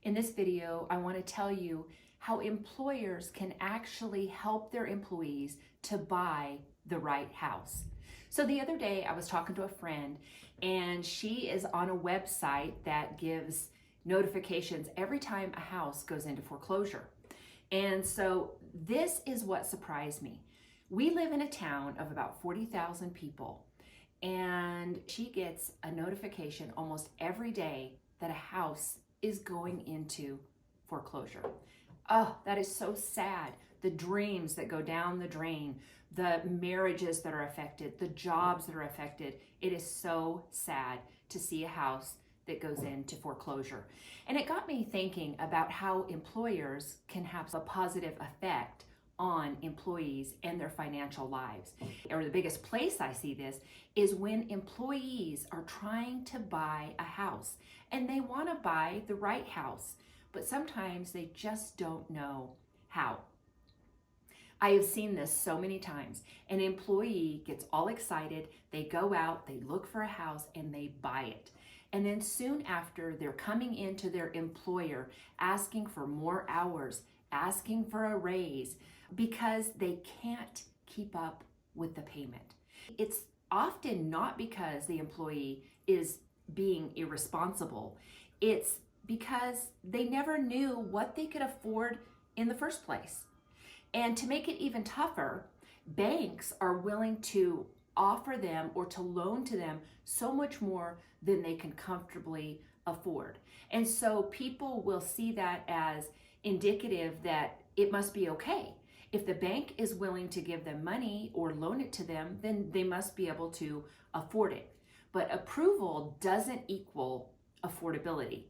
In this video, I want to tell you how employers can actually help their employees to buy the right house. So the other day I was talking to a friend, and she is on a website that gives notifications every time a house goes into foreclosure. And so this is what surprised me. We live in a town of about 40,000 people, and she gets a notification almost every day that a house is going into foreclosure. Oh, that is so sad. The dreams that go down the drain, the marriages that are affected, the jobs that are affected. It is so sad to see a house that goes into foreclosure. And it got me thinking about how employers can have a positive effect on employees and their financial lives. Or the biggest place I see this is when employees are trying to buy a house, and they want to buy the right house, but sometimes they just don't know how. I have seen this so many times. An employee gets all excited, they go out, they look for a house, and they buy it. And then soon after, they're coming into their employer asking for more hours, asking for a raise, because they can't keep up with the payment. It's often not because the employee is being irresponsible. It's because they never knew what they could afford in the first place. And to make it even tougher, banks are willing to offer them or to loan to them so much more than they can comfortably afford. And so people will see that as indicative that it must be okay. If the bank is willing to give them money or loan it to them, then they must be able to afford it. But approval doesn't equal affordability.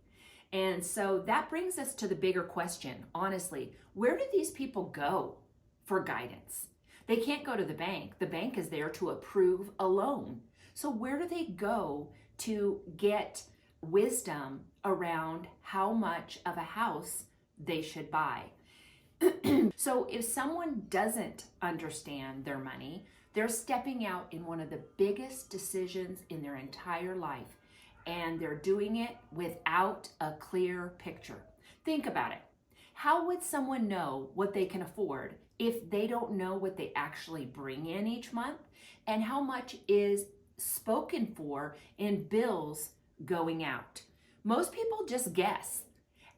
And so that brings us to the bigger question, honestly, where do these people go for guidance? They can't go to the bank. The bank is there to approve a loan. So where do they go to get wisdom around how much of a house they should buy? So if someone doesn't understand their money, they're stepping out in one of the biggest decisions in their entire life, and they're doing it without a clear picture. Think about it. How would someone know what they can afford if they don't know what they actually bring in each month and how much is spoken for in bills going out? Most people just guess,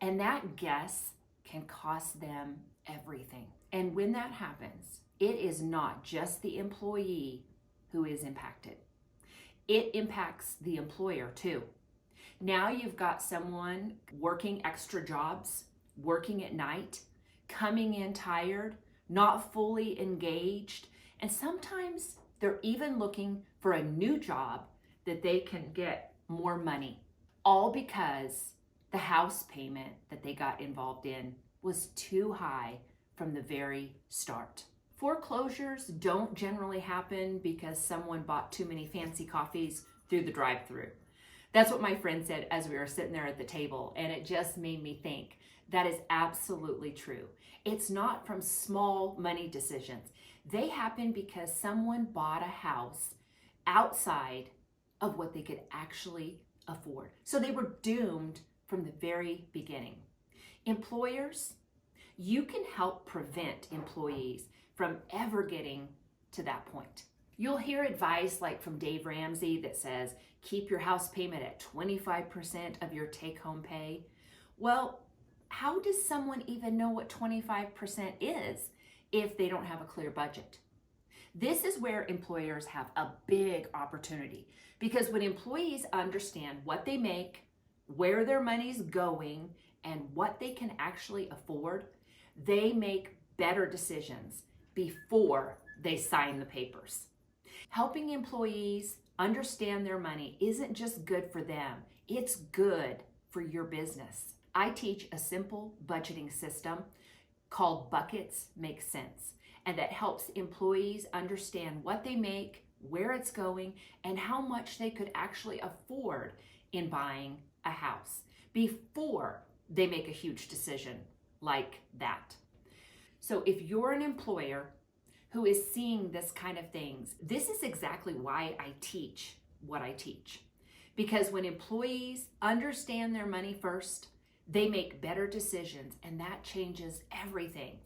and that guess can cost them everything. And when that happens, it is not just the employee who is impacted. It impacts the employer too. Now you've got someone working extra jobs, working at night, coming in tired, not fully engaged, and sometimes they're even looking for a new job that they can get more money, all because the house payment that they got involved in was too high from the very start. Foreclosures don't generally happen because someone bought too many fancy coffees through the drive-thru. That's what my friend said as we were sitting there at the table, and it just made me think that is absolutely true. It's not from small money decisions. They happen because someone bought a house outside of what they could actually afford. So they were doomed from the very beginning. Employers, you can help prevent employees from ever getting to that point. You'll hear advice like from Dave Ramsey that says, keep your house payment at 25% of your take-home pay. Well, how does someone even know what 25% is if they don't have a clear budget? This is where employers have a big opportunity, because when employees understand what they make, where their money's going, and what they can actually afford, they make better decisions before they sign the papers. Helping employees understand their money isn't just good for them, it's good for your business. I teach a simple budgeting system called Buckets Make Sense, and that helps employees understand what they make, where it's going, and how much they could actually afford in buying a house before they make a huge decision like that. So if you're an employer who is seeing this kind of things, this is exactly why I teach what I teach. Because when employees understand their money first, They make better decisions, and that changes everything.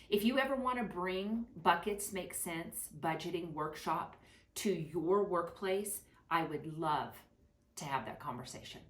If you ever want to bring Buckets Make Sense budgeting workshop to your workplace, I would love to have that conversation.